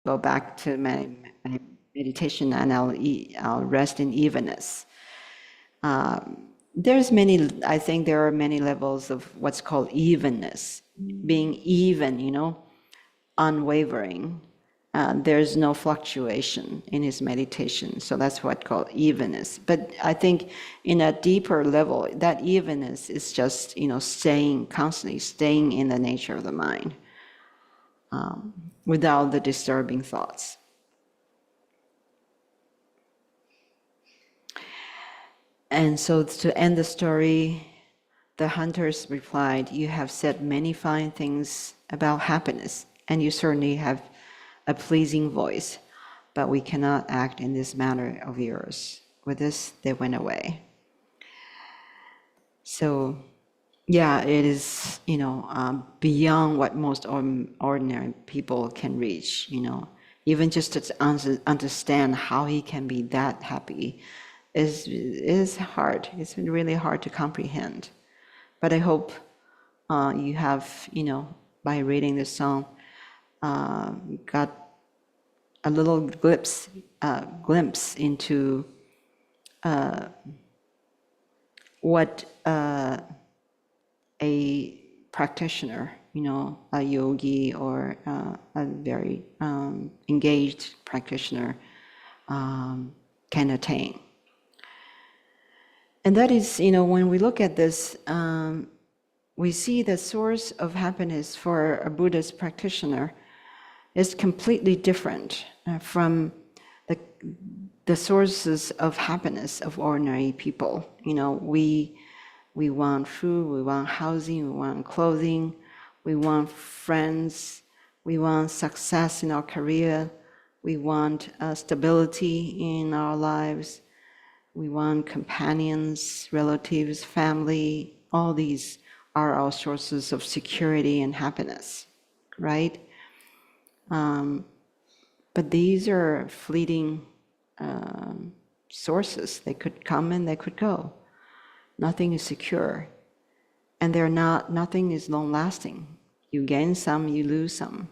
go back to my meditation, and I'll rest in evenness. There's many, I think there are many levels of what's called evenness, being even, unwavering. There's no fluctuation in his meditation, so that's what's called evenness. But I think in a deeper level, that evenness is just, constantly staying in the nature of the mind, without the disturbing thoughts. And so to end the story, the hunters replied, "You have said many fine things about happiness, and you certainly have a pleasing voice, but we cannot act in this manner of yours." With this, they went away. So, yeah, it is, beyond what most ordinary people can reach, Even just to understand how he can be that happy is hard. It's really hard to comprehend. But I hope you have, by reading this song, got a little glimpse into what a practitioner, a yogi or a very engaged practitioner can attain. And that is, when we look at this, we see the source of happiness for a Buddhist practitioner is completely different from the sources of happiness of ordinary people. We want food, we want housing, we want clothing, we want friends, we want success in our career, we want stability in our lives. We want companions, relatives, family. All these are our sources of security and happiness, right? But these are fleeting sources. They could come and they could go. Nothing is secure. And nothing is long-lasting. You gain some, you lose some.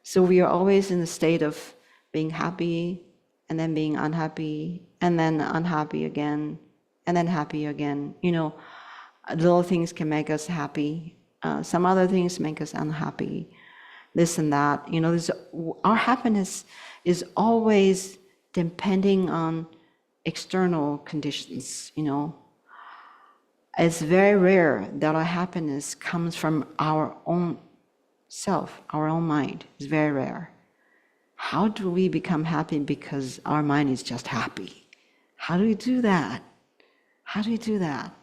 So we are always in a state of being happy, and then being unhappy, and then unhappy again, and then happy again. Little things can make us happy. Some other things make us unhappy. This and that. Our happiness is always depending on external conditions. It's very rare that our happiness comes from our own self, our own mind. It's very rare. How do we become happy because our mind is just happy? How do we do that? How do we do that?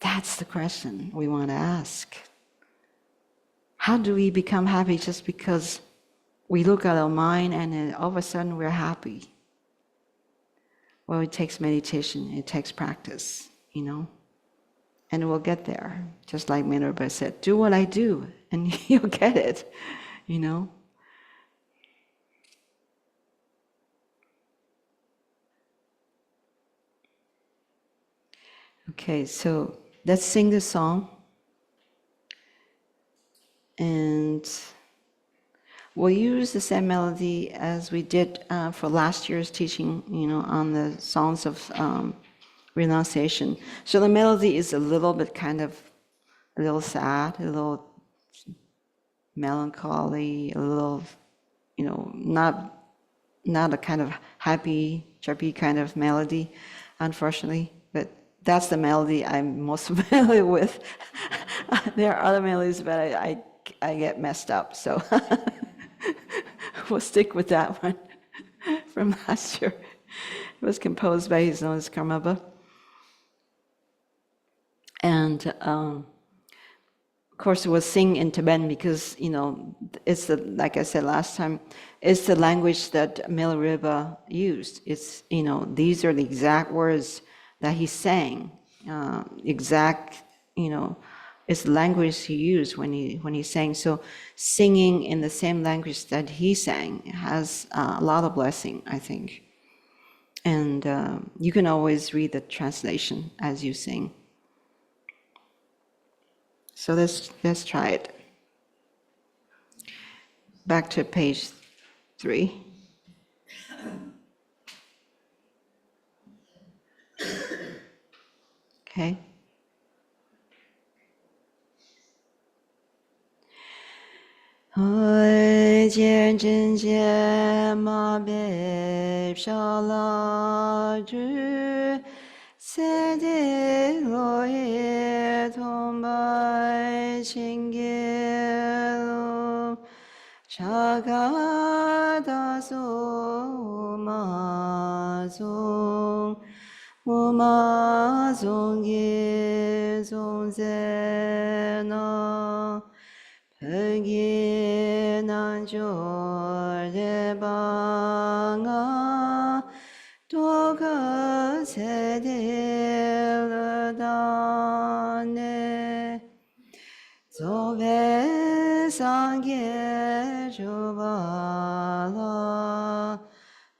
That's the question we want to ask. How do we become happy just because we look at our mind and then all of a sudden we're happy? Well, it takes meditation, it takes practice, and we'll get there. Just like Milarepa said, do what I do and you'll get it, Okay, so let's sing this song. And we'll use the same melody as we did for last year's teaching, on the songs of renunciation. So the melody is a little bit a little sad, a little melancholy, a little, not a kind of happy, chirpy kind of melody, unfortunately. But that's the melody I'm most familiar with. There are other melodies, but I get messed up, so we'll stick with that one from last year. It was composed by His Holiness Karmapa. And of course, we'll sing in Tibetan because, it's like I said last time, it's the language that Milarepa used. It's, these are the exact words that he sang, it's the language he used when he sang. So singing in the same language that he sang has a lot of blessing, I think. And you can always read the translation as you sing. So let's try it. back to page 3. Okay. Hoi jian zhen jie ma bei sha la zhu se de lo ye tong bai qing ge lu cha ga da su ma zong wu ma zong ye zong ze na Pegi nan jo de ba nga do ge se de le da ne zo ve sang ge ju ba la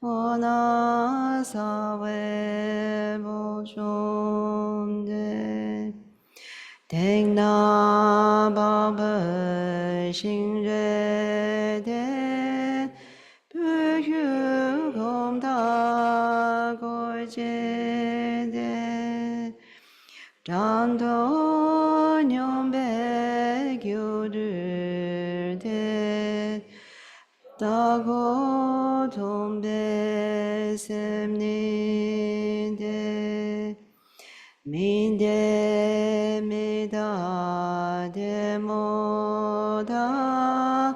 o na sa we bo chong de Deng na ba be xing re de bu yu gong da go jie de zhang dou niong bei gyu ru de da go tong bei sem ni de Min de mi da de mo da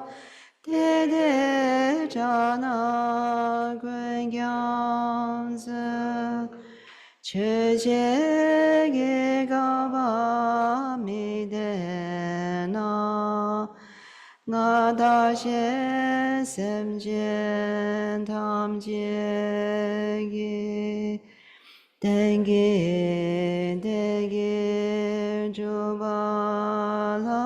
de cha na guen gyang zi che jie ge ga ba mi de na nga da xie sem jian tam jie ge Dengi, dengi, jubala,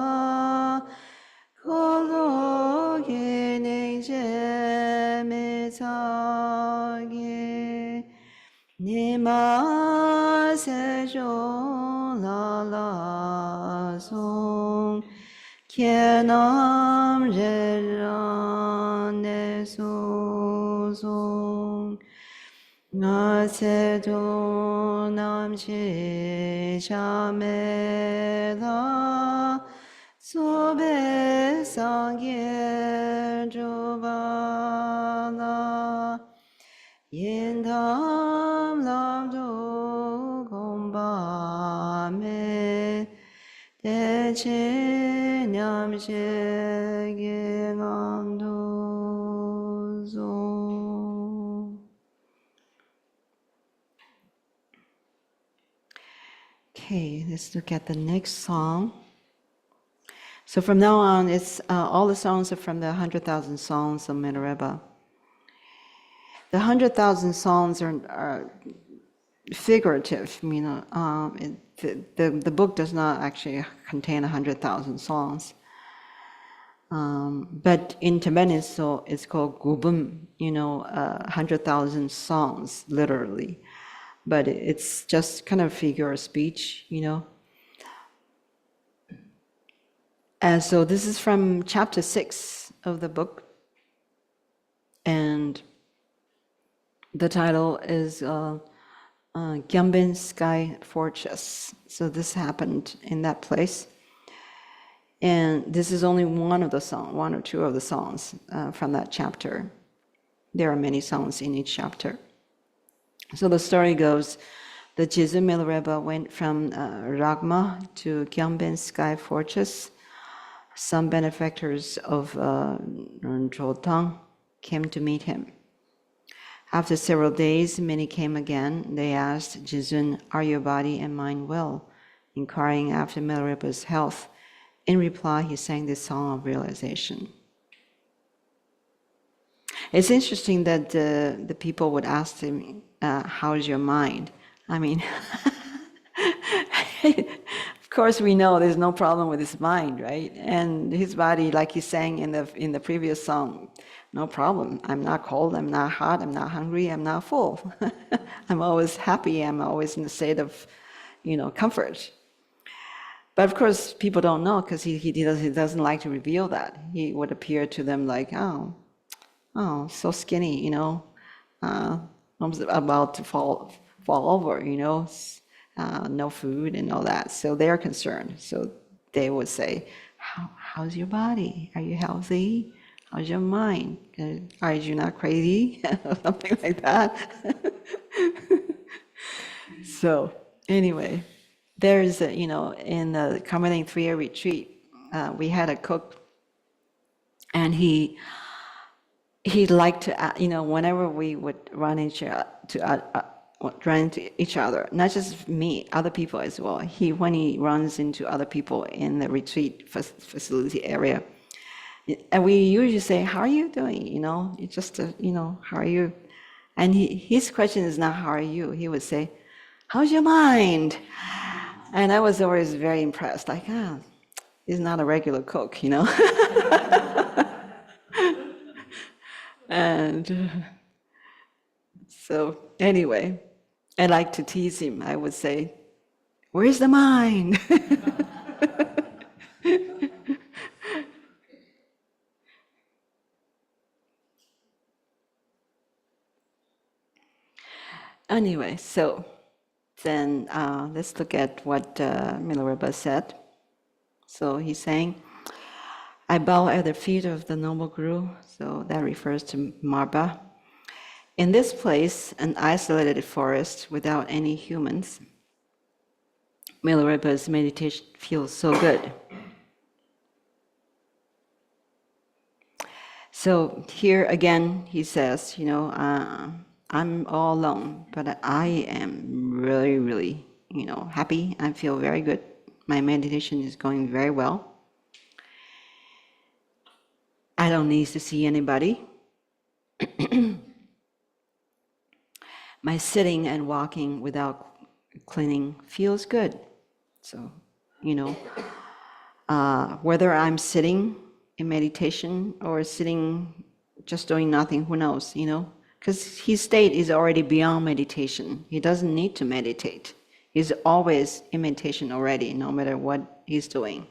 kolo ki ning mi tsagi, nima se zhong la la song, kienam re ran ne su song. Nga se tu nam chi cha me la so be sang ye ju ba la yin tam lam du gong ba me de chi nyam she ge ngam du zo. Okay, let's look at the next song. So from now on, it's all the songs are from the 100,000 songs of Milarepa. The 100,000 songs are figurative. You know, the book does not actually contain 100,000 songs. But in Tibetan, it's called gubum. You know, 100,000 songs, literally. But it's just kind of figure of speech, you know. And so this is from chapter 6 of the book. And the title is Gyambin Sky Fortress. So this happened in that place. And this is only one of the songs, one or two of the songs from that chapter. There are many songs in each chapter. So the story goes, the Jizu Milarepa went from Ragma to Gyambin Sky Fortress. Some benefactors of Chotang came to meet him. After several days, many came again. They asked Jizun, "Are your body and mind well?" inquiring after Milarepa's health. In reply, he sang this song of realization. It's interesting that the people would ask him, how's your mind? I mean, of course we know there's no problem with his mind, right? And his body, like he sang in the previous song, no problem. I'm not cold, I'm not hot, I'm not hungry, I'm not full. I'm always happy, I'm always in a state of, comfort. But of course, people don't know because he doesn't like to reveal that. He would appear to them like, oh, so skinny, I'm about to fall over, no food and all that. So they're concerned. So they would say, how's your body? Are you healthy? How's your mind? Are you not crazy? Something like that. So anyway, there's, in the Commoning 3-year retreat, we had a cook, and he liked to, whenever we would run into each other, not just me, other people as well. When he runs into other people in the retreat facility area, and we usually say, "How are you doing?" It's just, "How are you?" And his question is not "How are you?" He would say, "How's your mind?" And I was always very impressed, like, he's not a regular cook, And so anyway, I like to tease him. I would say, "Where's the mind?" Anyway, so then let's look at what Milarepa said. So he's saying, "I bow at the feet of the noble Guru." So that refers to Marba. "In this place, an isolated forest without any humans, Milarepa's meditation feels so good." So here again, he says, I'm all alone, but I am really, really, happy. I feel very good. My meditation is going very well. I don't need to see anybody. My sitting and walking without cleaning feels good. So, whether I'm sitting in meditation or sitting just doing nothing, who knows, because his state is already beyond meditation. He doesn't need to meditate. He's always in meditation already, no matter what he's doing.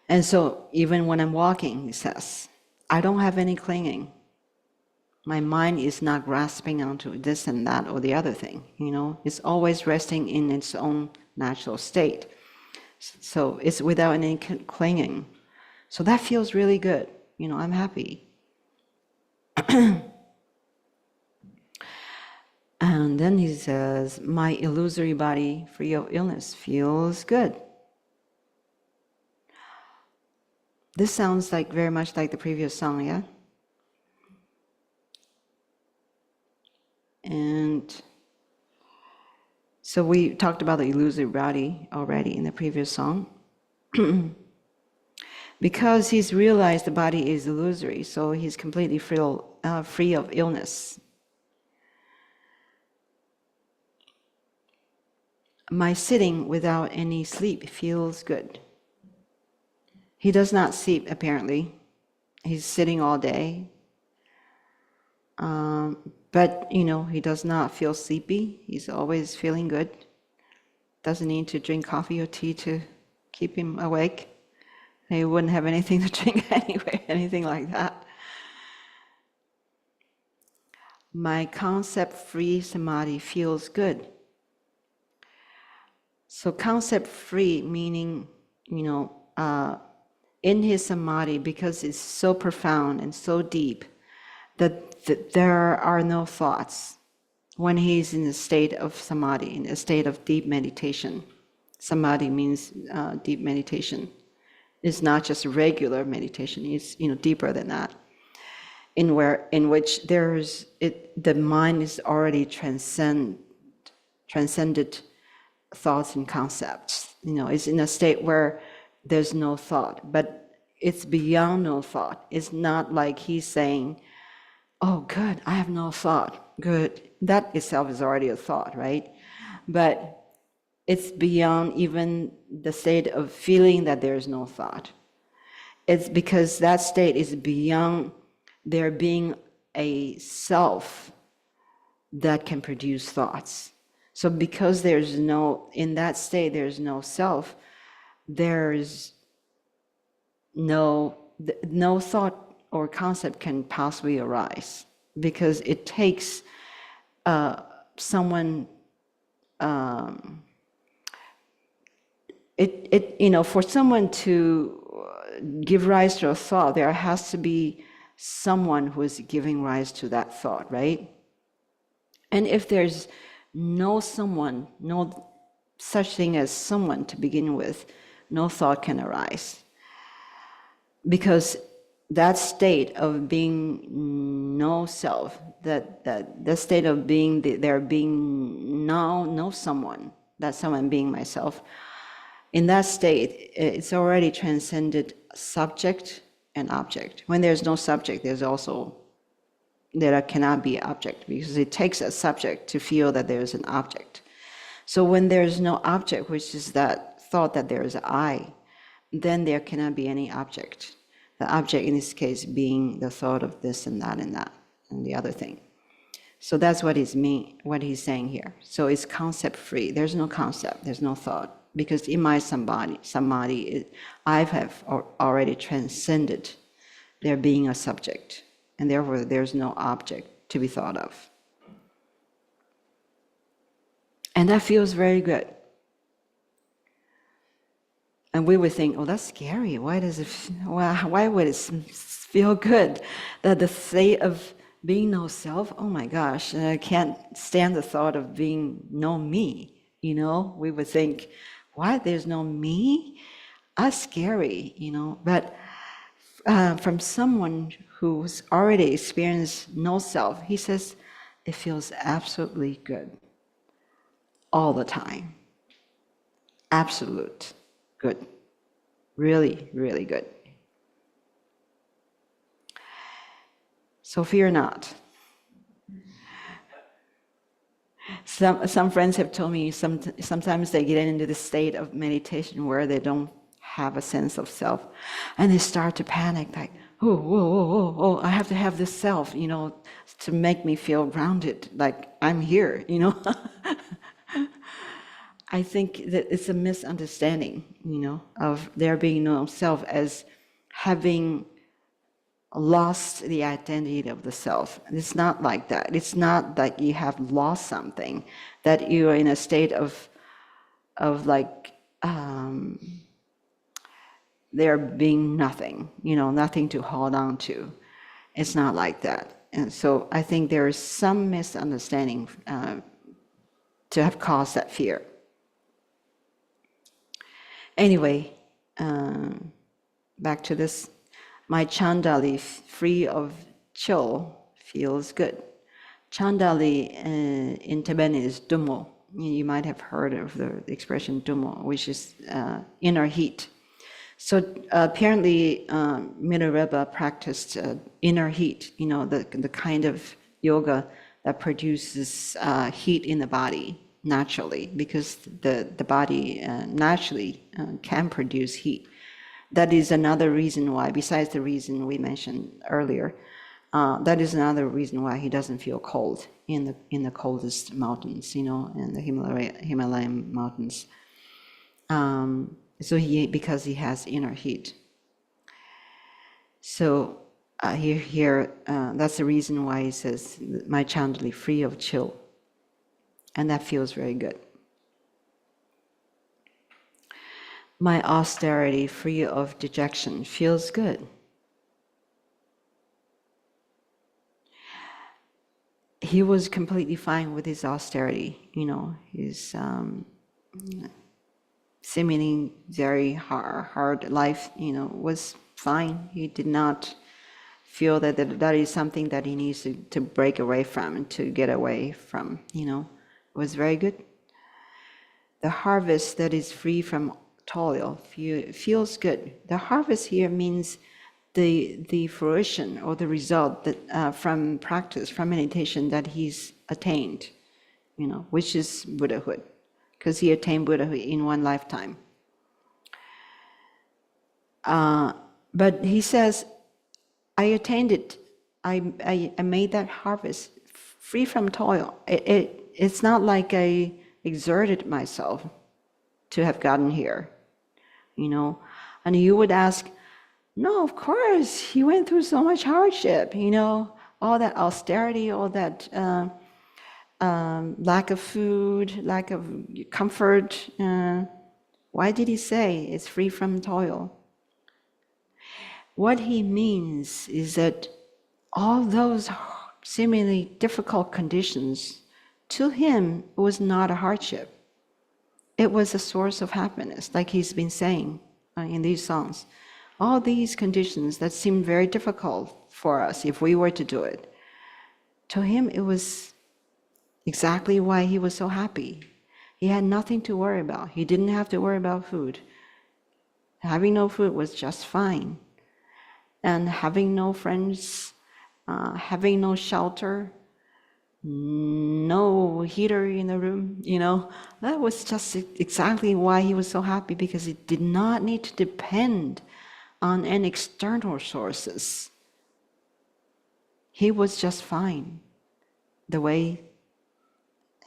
And so even when I'm walking, he says, I don't have any clinging. My mind is not grasping onto this and that or the other thing, It's always resting in its own natural state. So it's without any clinging. So that feels really good. I'm happy. And then he says, my illusory body, free of illness, feels good. This sounds like very much like the previous song, yeah? And so we talked about the illusory body already in the previous song. Because he's realized the body is illusory, so he's completely free of illness. My sitting without any sleep feels good. He does not sleep, apparently. He's sitting all day. But, he does not feel sleepy. He's always feeling good. Doesn't need to drink coffee or tea to keep him awake. He wouldn't have anything to drink anyway, anything like that. My concept-free samadhi feels good. So concept-free meaning, in his samadhi, because it's so profound and so deep, that there are no thoughts when he's in a state of samadhi, in a state of deep meditation. Samadhi means deep meditation. It's not just regular meditation, it's deeper than that. In which the mind is already transcended thoughts and concepts. It's in a state where there's no thought, but it's beyond no thought. It's not like he's saying, oh, good, I have no thought, good. That itself is already a thought, right? But it's beyond even the state of feeling that there's no thought. It's because that state is beyond there being a self that can produce thoughts. So because there's no, in that state, there's no self, there's no thought or concept can possibly arise, because it takes someone, for someone to give rise to a thought, there has to be someone who is giving rise to that thought, right? And if there's no someone, no such thing as someone to begin with, no thought can arise. Because that state of being no self, that state of being there being no someone, that someone being myself, in that state, it's already transcended subject and object. When there's no subject, there cannot be object, because it takes a subject to feel that there's an object. So when there's no object, which is that thought that there is I, then there cannot be any object. The object in this case being the thought of this and that and the other thing. So that's what he's saying here. So it's concept free. There's no concept, there's no thought. Because in my samadhi, I have already transcended there being a subject, and therefore there's no object to be thought of. And that feels very good. And we would think, oh, that's scary. Why would it feel good? That the state of being no self, oh my gosh, I can't stand the thought of being no me. We would think, what, there's no me? That's scary, But from someone who's already experienced no self, he says, it feels absolutely good. All the time. Absolute good. Really, really good. So fear not. Some friends have told me sometimes they get into the state of meditation where they don't have a sense of self, and they start to panic, like, oh, I have to have this self, to make me feel grounded, like I'm here, I think that it's a misunderstanding, of there being no self as having lost the identity of the self. It's not like that. It's not that you have lost something, that you are in a state of like there being nothing, nothing to hold on to. It's not like that. And so I think there is some misunderstanding to have caused that fear. Anyway, back to this. My chandali free of chill feels good. Chandali in Tibetan is dumo. You might have heard of the expression dumo, which is inner heat. So apparently Milarepa practiced inner heat, the kind of yoga that produces heat in the body naturally, because the body naturally can produce heat. That is another reason why, besides the reason we mentioned earlier, that is another reason why he doesn't feel cold in the coldest mountains, in the Himalayan mountains. Because he has inner heat. So here, that's the reason why he says, my chandali free of chill. And that feels very good. My austerity free of dejection feels good. He was completely fine with his austerity, his seemingly very hard life, was fine. He did not feel that is something that he needs to break away from and to get away from, It was very good. The harvest that is free from toil feels good. The harvest here means the fruition or the result that from practice, from meditation that he's attained, which is Buddhahood, because he attained Buddhahood in one lifetime. But he says, I attained it. I made that harvest free from toil. It's not like a exerted myself to have gotten here, you know. And you would ask, no, of course, he went through so much hardship, you know, all that austerity, all that lack of food, lack of comfort. Why did he say it's free from toil? What he means is that all those seemingly difficult conditions, to him, was not a hardship. It was a source of happiness, like he's been saying in these songs. All these conditions that seem very difficult for us if we were to do it, to him it was exactly why he was so happy. He had nothing to worry about. He didn't have to worry about food. Having no food was just fine. And having no friends, having no shelter, no heater in the room, you know, that was just exactly why he was so happy, because he did not need to depend on any external sources. He was just fine the way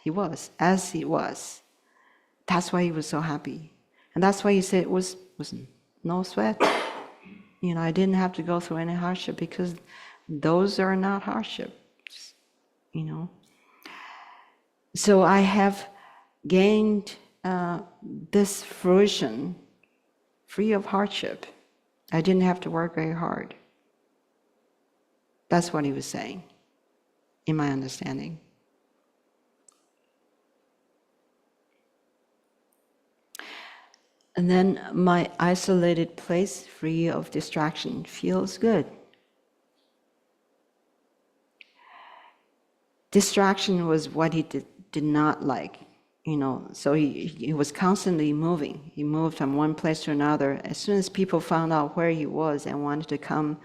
he was, as he was. That's why he was so happy. And that's why he said it was no sweat. You know, I didn't have to go through any hardship, because those are not hardships, you know. So I have gained this fruition free of hardship. I didn't have to work very hard. That's what he was saying, in my understanding. And then my isolated place, free of distraction, feels good. Distraction was what he did not like, you know, so he was constantly moving. He moved from one place to another. As soon as people found out where he was and wanted to come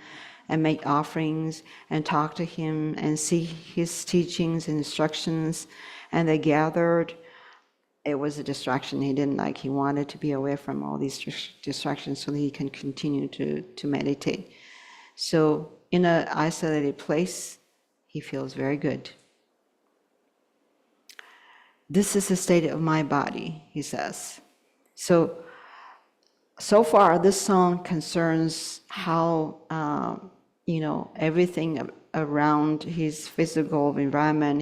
and make offerings and talk to him and see his teachings and instructions, and they gathered, it was a distraction he didn't like. He wanted to be away from all these distractions so that he can continue to meditate. So in an isolated place, he feels very good. This is the state of my body, he says. So far, this song concerns how, you know, everything around his physical environment,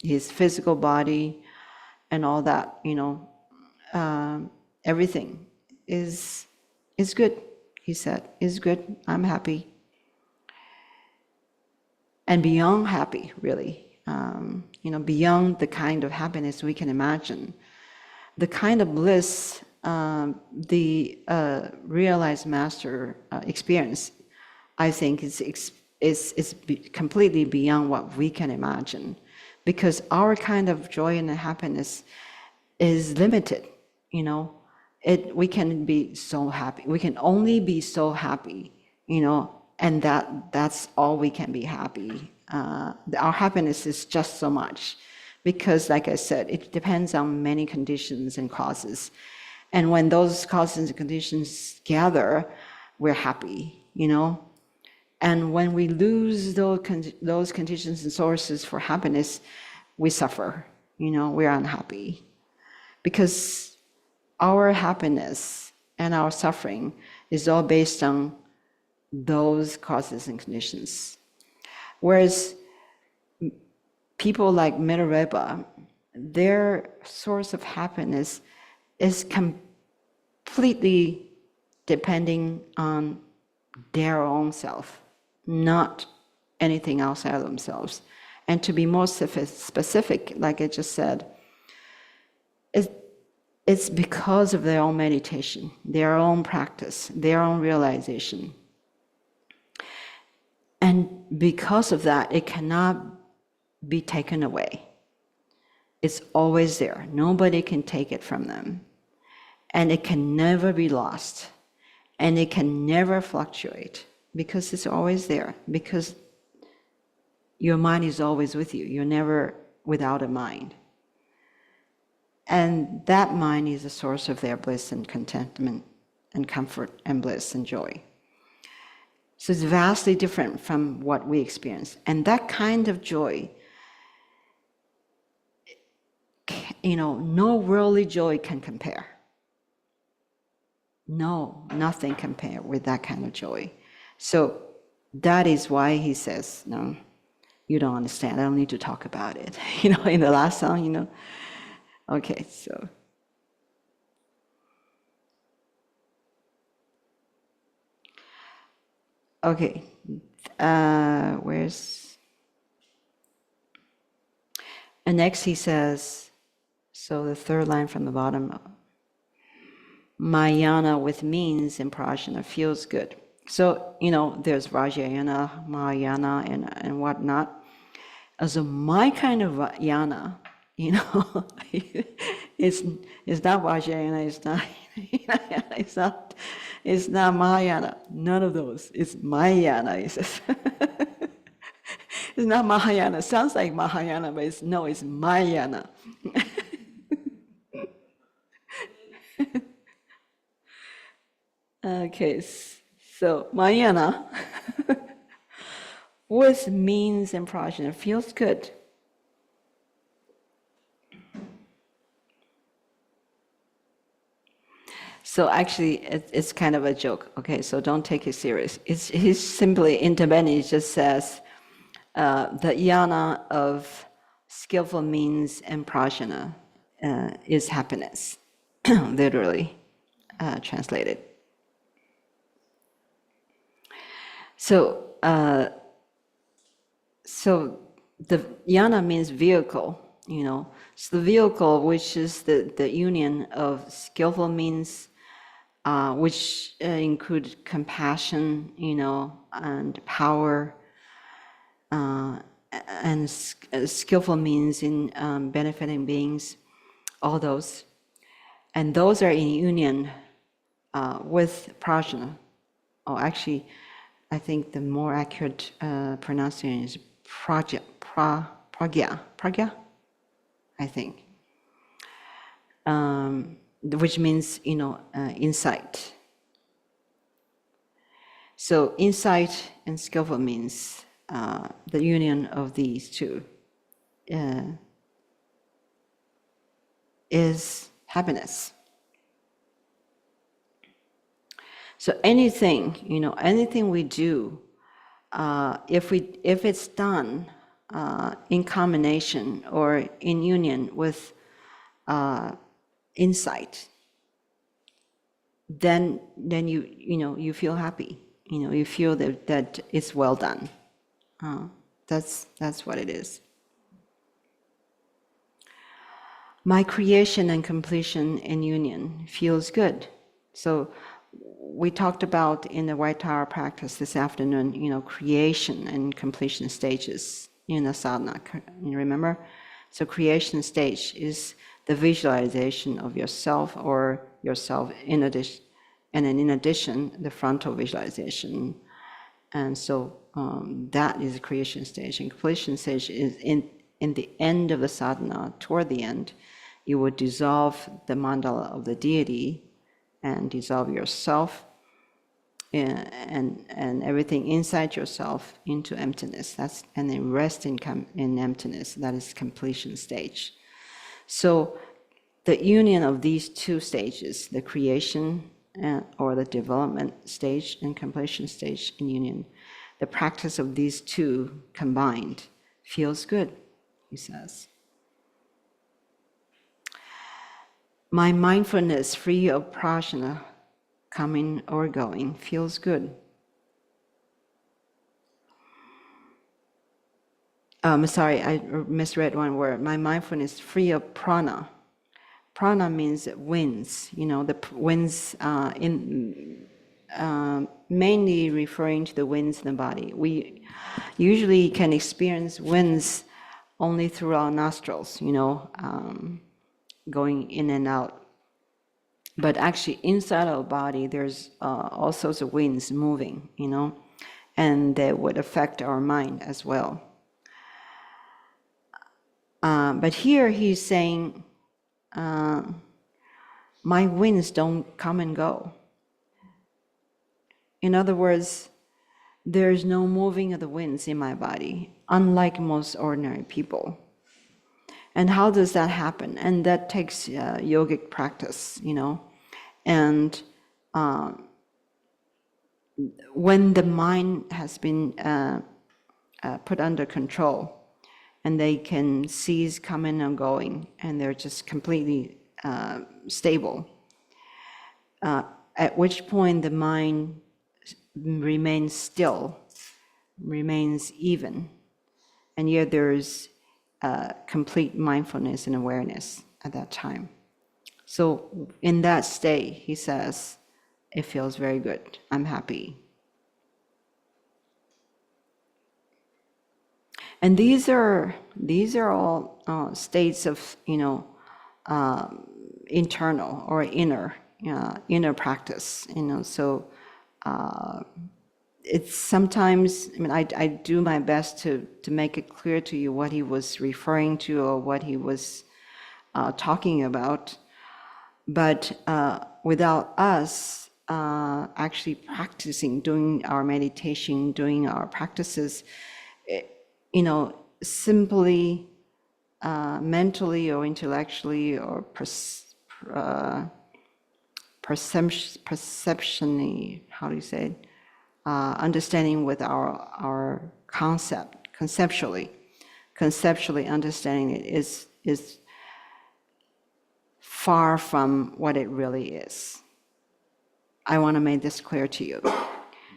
his physical body, and all that, you know, everything is good, he said, is good, I'm happy. And beyond happy, really, you know, beyond the kind of happiness we can imagine. The kind of bliss the realized master experience, I think, is completely beyond what we can imagine. Because our kind of joy and happiness is limited, you know. We can be so happy. We can only be so happy, you know, and that's all we can be happy. Our happiness is just so much, because, like I said, it depends on many conditions and causes. And when those causes and conditions gather, we're happy, you know. And when we lose those conditions and sources for happiness, we suffer, you know, we're unhappy. Because our happiness and our suffering is all based on those causes and conditions. Whereas people like Milarepa, their source of happiness is completely depending on their own self, not anything outside of themselves. And to be more specific, like I just said, it's because of their own meditation, their own practice, their own realization. And because of that, it cannot be taken away. It's always there. Nobody can take it from them. And it can never be lost. And it can never fluctuate, because it's always there. Because your mind is always with you. You're never without a mind. And that mind is the source of their bliss and contentment and comfort and bliss and joy. So it's vastly different from what we experience. And that kind of joy no worldly joy can compare. No, nothing compare with that kind of joy. So that is why he says, no, you don't understand. I don't need to talk about it. In the last song, Okay, so. Okay, where's. And next he says, so the third line from the bottom, Mahayana with means and prajna feels good. So, there's Vajrayana, Mahayana, and whatnot. So my kind of yana, it's not Vajrayana, it's not Mahayana, none of those. It's Mahayana, he says. It's not Mahayana. It sounds like Mahayana, but it's Mahayana. Okay, so Mahayana with means and prajna feels good. So actually, it's kind of a joke. Okay, so don't take it serious. He's simply in Tibetan. He just says the yana of skillful means and prajna is happiness, literally translated. So the yana means vehicle. So the vehicle, which is the union of skillful means. Which include compassion, and power, and skillful means in benefiting beings, all those. And those are in union with prajna. Oh, actually, I think the more accurate pronunciation is pragya, I think. Which means, insight. So insight and skillful means the union of these two is happiness. So anything we do, if it's done in combination or in union with insight, then you feel happy. You feel that it's well done. That's what it is. My creation and completion in union feels good. So we talked about in the White Tower practice this afternoon, creation and completion stages in the sadhana. You remember? So creation stage is the visualization of yourself or yourself in addition, and then in addition, the frontal visualization. And so that is the creation stage. And completion stage is in the end of the sadhana, toward the end, you would dissolve the mandala of the deity and dissolve yourself and everything inside yourself into emptiness. And then rest in emptiness. That is completion stage. So the union of these two stages, the creation or the development stage and completion stage in union, the practice of these two combined feels good, he says. My mindfulness, free of prajna, coming or going, feels good. Sorry, I misread one word. My mindfulness, free of prana. Prana means winds. The winds mainly referring to the winds in the body. We usually can experience winds only through our nostrils, going in and out. But actually inside our body, there's all sorts of winds moving, and they would affect our mind as well. But here he's saying, my winds don't come and go. In other words, there's no moving of the winds in my body, unlike most ordinary people. And how does that happen? And that takes yogic practice, And when the mind has been put under control, and they can seize coming and going, and they're just completely stable, at which point the mind remains still, remains even, and yet there's complete mindfulness and awareness at that time. So in that state, he says, it feels very good. I'm happy. And these are all states of internal or inner practice. So it's sometimes, I do my best to make it clear to you what he was referring to or what he was talking about. But without us actually practicing, doing our meditation, doing our practices, simply mentally or intellectually or perceptionally, how do you say it? Understanding with our conceptually understanding it is far from what it really is. I want to make this clear to you.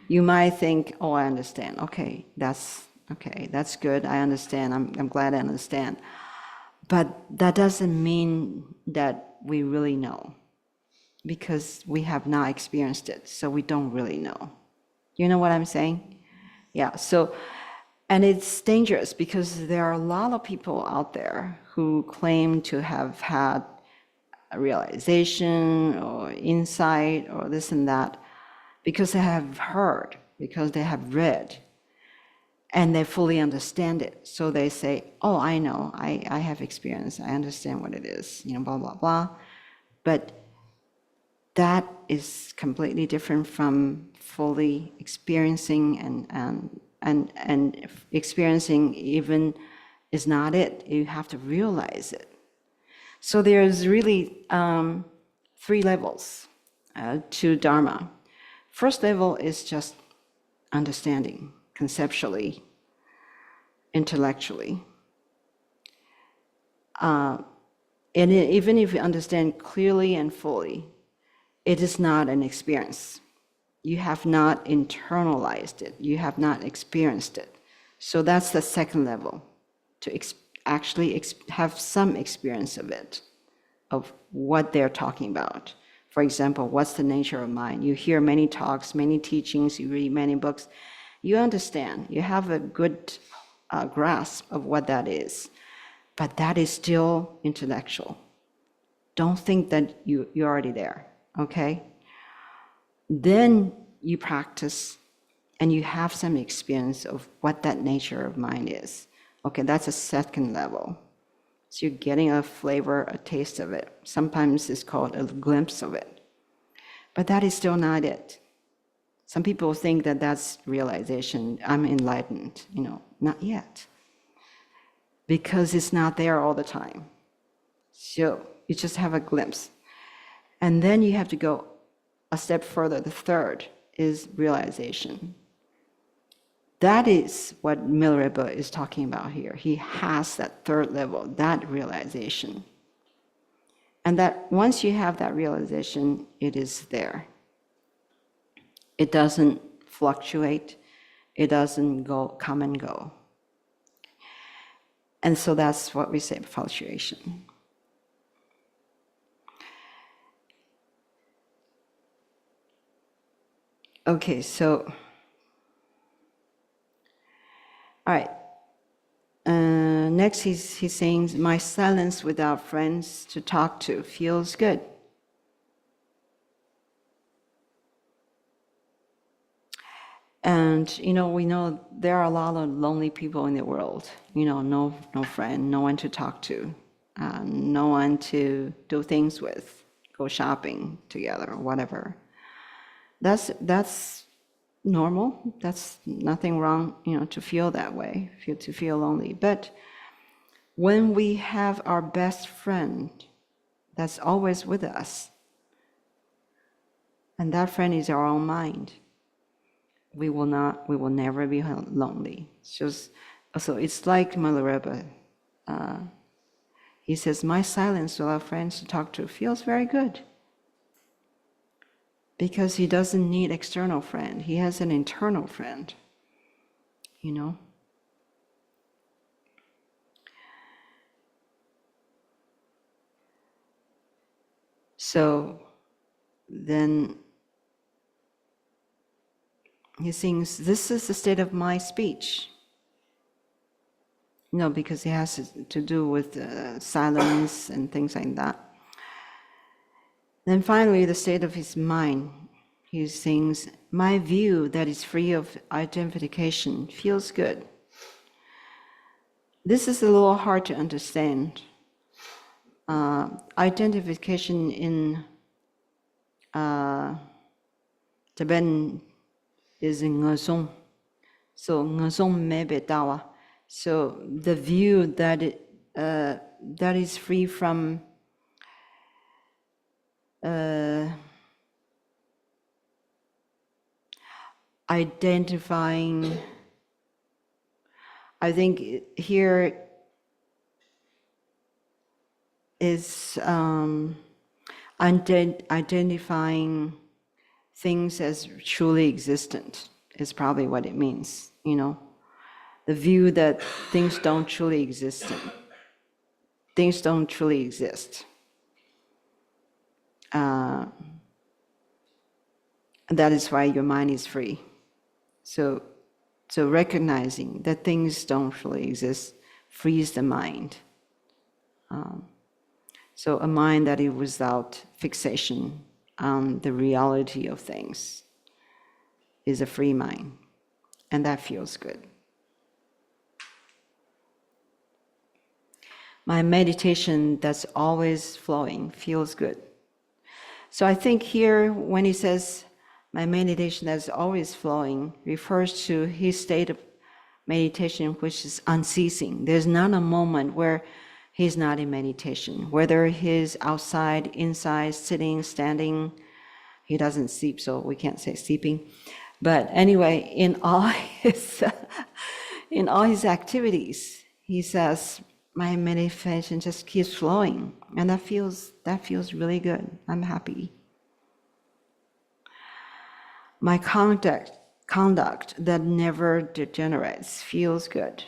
You might think, oh, I understand. Okay, that's good. I understand. I'm glad I understand. But that doesn't mean that we really know, because we have not experienced it, so we don't really know. You know what I'm saying? Yeah, so, and it's dangerous because there are a lot of people out there who claim to have had a realization or insight or this and that because they have heard, because they have read, and they fully understand it. So they say, oh, I know, I have experience, I understand what it is, blah, blah, blah. But that is completely different from fully experiencing, and experiencing even is not it. You have to realize it. So there's really 3 levels to Dharma. First level is just understanding, conceptually, intellectually. And even if you understand clearly and fully, it is not an experience. You have not internalized it. You have not experienced it. So that's the second level, to actually have some experience of it, of what they're talking about. For example, what's the nature of mind? You hear many talks, many teachings, you read many books. You understand, you have a good grasp of what that is, but that is still intellectual. Don't think that you're already there, okay? Then you practice and you have some experience of what that nature of mind is. Okay, that's a second level. So you're getting a flavor, a taste of it. Sometimes it's called a glimpse of it. But that is still not it. Some people think that that's realization. I'm enlightened. Not yet. Because it's not there all the time. So you just have a glimpse. And then you have to go a step further. The third is realization. That is what Milarepa is talking about here. He has that third level, that realization. And that once you have that realization, it is there. It doesn't fluctuate. It doesn't come and go. And so that's what we say, fluctuation. Okay, so, all right. Next, he's saying, my silence without friends to talk to feels good. And, we know there are a lot of lonely people in the world. No friend, no one to talk to, no one to do things with, go shopping together, or whatever. That's normal. That's nothing wrong, to feel that way, to feel lonely. But When we have our best friend that's always with us, and that friend is our own mind, we will never be lonely. So it's like Milarepa. He says, my silence without friends to talk to feels very good. Because he doesn't need external friend. He has an internal friend, you know. So then he sings, this is the state of my speech. No, because it has to do with silence and things like that. Then finally, the state of his mind. He sings, my view that is free of identification feels good. This is a little hard to understand. Identification in Tibetan is in ngazong. So ngazong mebe dawa. So the view that that is free from identifying. I think here is identifying things as truly existent is probably what it means, you know. The view that things don't truly exist. Things don't truly exist. And that is why your mind is free. So recognizing that things don't truly exist frees the mind. So a mind that is without fixation on the reality of things is a free mind, and that feels good. My meditation that's always flowing feels good. So I think here when he says, my meditation that's always flowing refers to his state of meditation which is unceasing. There's not a moment where he's not in meditation. Whether he's outside, inside, sitting, standing, he doesn't sleep, so we can't say sleeping. But anyway, in all his activities, he says, my meditation just keeps flowing, and that feels really good. I'm happy. My conduct that never degenerates feels good.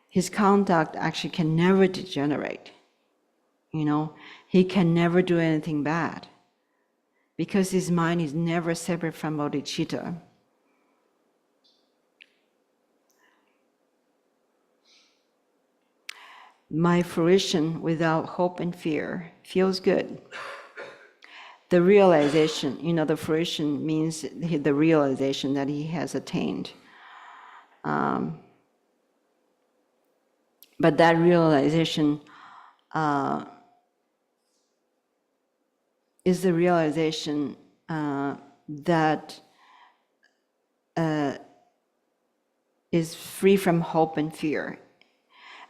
His conduct actually can never degenerate. You know, he can never do anything bad because his mind is never separate from bodhicitta. My fruition without hope and fear feels good. The realization, you know, the fruition means the realization that he has attained. But that realization is the realization that is free from hope and fear.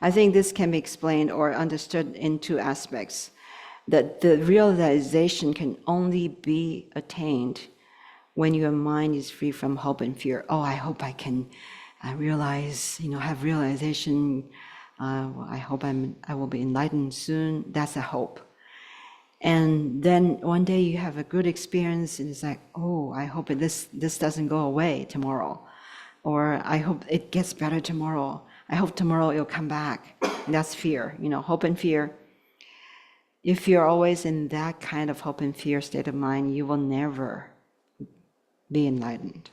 I think this can be explained or understood in two aspects. That the realization can only be attained when your mind is free from hope and fear. Oh, I hope I can realize, you know, have realization. I hope I will be enlightened soon. That's a hope. And then one day you have a good experience, and it's like, oh, I hope this doesn't go away tomorrow, or I hope it gets better tomorrow. I hope tomorrow it'll come back. And that's fear, you know, hope and fear. If you're always in that kind of hope and fear state of mind, you will never be enlightened.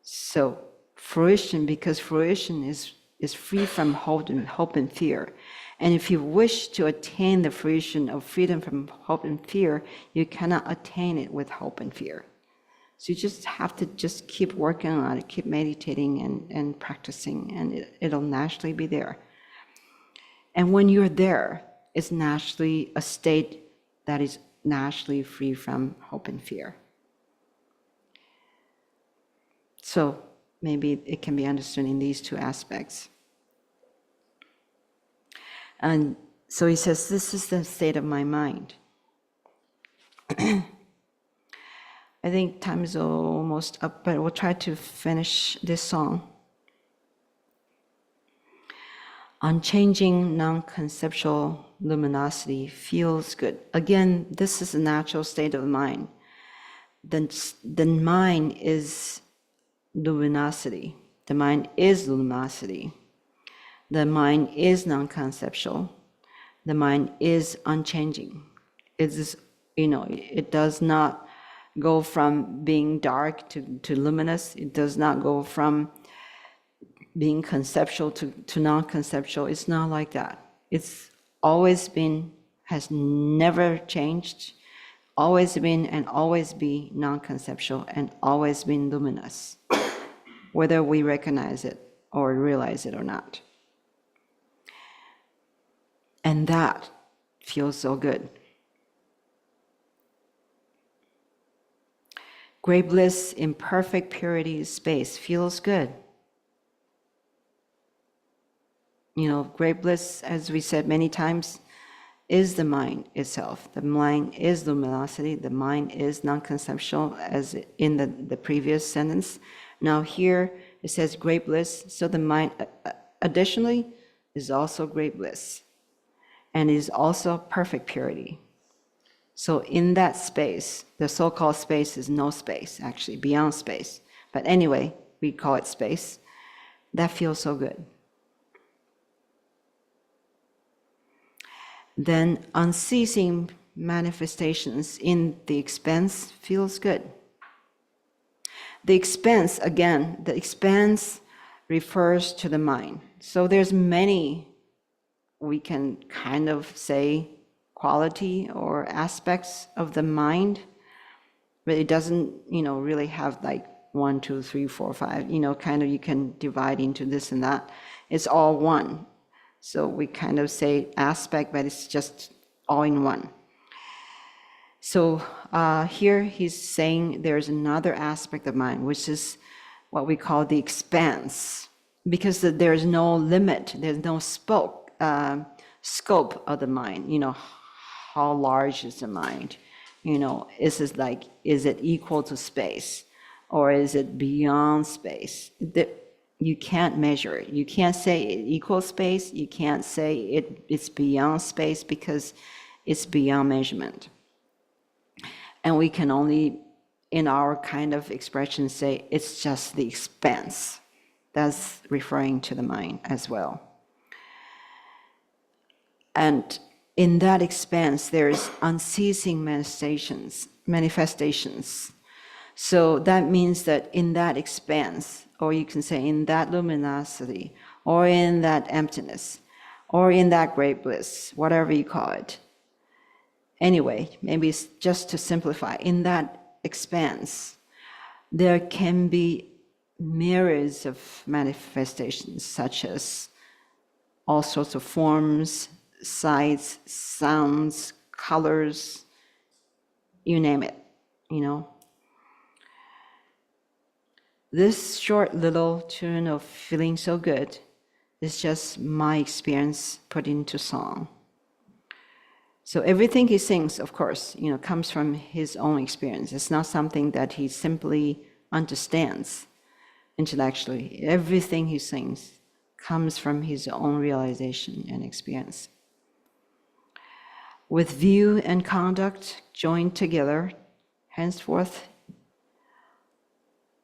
So fruition, because fruition is free from hope and fear. And if you wish to attain the fruition of freedom from hope and fear, you cannot attain it with hope and fear. So you just have to just keep working on it, keep meditating and practicing, and it'll naturally be there. And when you're there, it's naturally a state that is naturally free from hope and fear. So maybe it can be understood in these two aspects. And so he says, this is the state of my mind. I think time is almost up, but we'll try to finish this song. Unchanging, non-conceptual luminosity feels good. Again, this is a natural state of mind. The mind is luminosity. The mind is luminosity. The mind is non-conceptual. The mind is unchanging. It is, it does not go from being dark to luminous. It does not go from being conceptual to non-conceptual. It's not like that. It's always been, has never changed, always been and always be non-conceptual and always been luminous, whether we recognize it or realize it or not. And that feels so good. Great bliss in perfect purity of space feels good. Great bliss, as we said many times, is the mind itself. The mind is luminosity. The mind is non-conceptual, as in the previous sentence. Now here it says great bliss, so the mind additionally is also great bliss and is also perfect purity. So in that space, the so-called space is no space, actually, beyond space. But anyway, we call it space. That feels so good. Then unceasing manifestations in the expanse feels good. The expanse, again, the expanse refers to the mind. So there's many, we can kind of say, quality or aspects of the mind, but it doesn't, really have like 1, 2, 3, 4, 5, kind of you can divide into this and that. It's all one. So we kind of say aspect, but it's just all in one. So here he's saying there's another aspect of mind, which is what we call the expanse, because there's no limit, there's no scope of the mind. How large is the mind? Is it equal to space, or is it beyond space? You can't measure it. You can't say it equals space. You can't say it's beyond space because it's beyond measurement. And we can only, in our kind of expression, say it's just the expanse. That's referring to the mind as well. And in that expanse, there's unceasing manifestations. So that means that in that expanse, or you can say in that luminosity, or in that emptiness, or in that great bliss, whatever you call it. Anyway, maybe it's just to simplify, in that expanse, there can be myriads of manifestations, such as all sorts of forms, sights, sounds, colors, you name it, This short little tune of feeling so good is just my experience put into song. So everything he sings, of course, comes from his own experience. It's not something that he simply understands intellectually. Everything he sings comes from his own realization and experience. With view and conduct joined together, henceforth,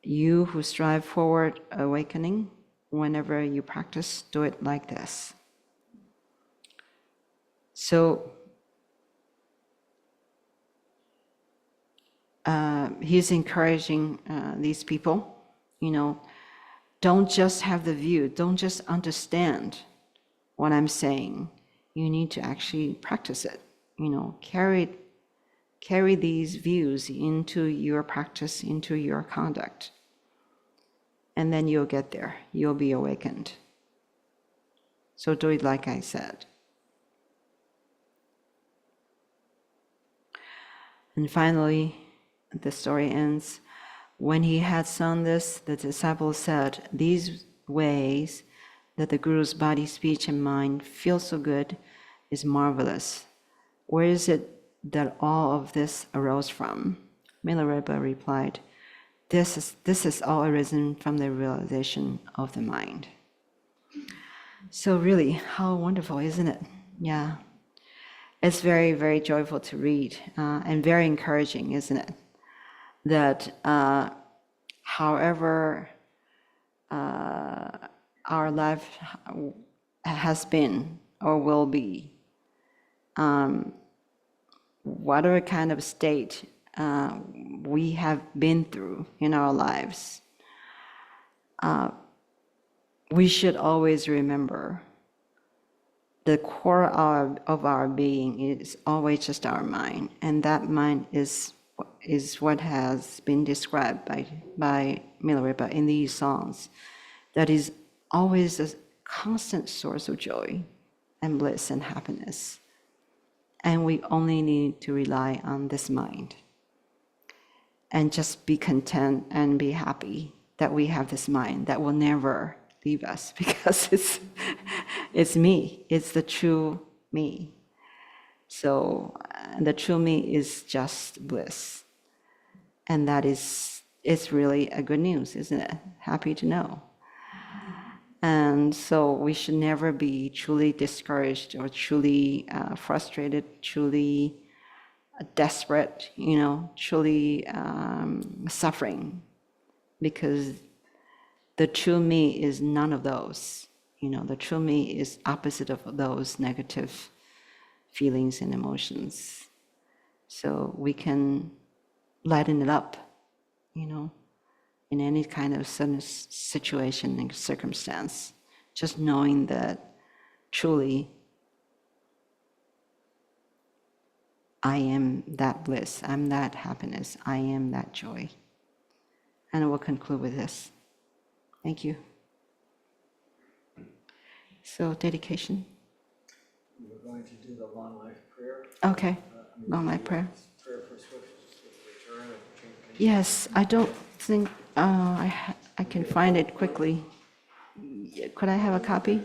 you who strive forward awakening, whenever you practice, do it like this. So he's encouraging these people, don't just have the view, don't just understand what I'm saying. You need to actually practice it, carry these views into your practice, into your conduct. And then you'll get there, you'll be awakened. So do it like I said. And finally, the story ends When he had sung this, the disciple said, "These ways that the Guru's body, speech, and mind feel so good is marvelous. Where is it that all of this arose from?" Milarepa replied, This is all arisen from the realization of the mind." So really, how wonderful, isn't it? Yeah. It's very, very joyful to read and very encouraging, isn't it? That however our life has been or will be, whatever kind of state we have been through in our lives, we should always remember the core of our being is always just our mind, and that mind is what has been described by Milarepa in these songs, that is always a constant source of joy and bliss and happiness. And we only need to rely on this mind and just be content and be happy that we have this mind that will never leave us, because it's me, it's the true me. So the true me is just bliss. And that is, it's really a good news, isn't it? Happy to know. And so we should never be truly discouraged or truly frustrated, truly desperate, truly suffering, because the true me is none of those. The true me is opposite of those negative feelings and emotions. So we can lighten it up, in any kind of situation and circumstance, just knowing that truly I am that bliss, I'm that happiness, I am that joy. And we'll conclude with this. Thank you. So, dedication. We're going to do the long life prayer. Okay, long life prayer. Prayer for swift return. Yes, I don't think I can find it quickly. Could I have a copy?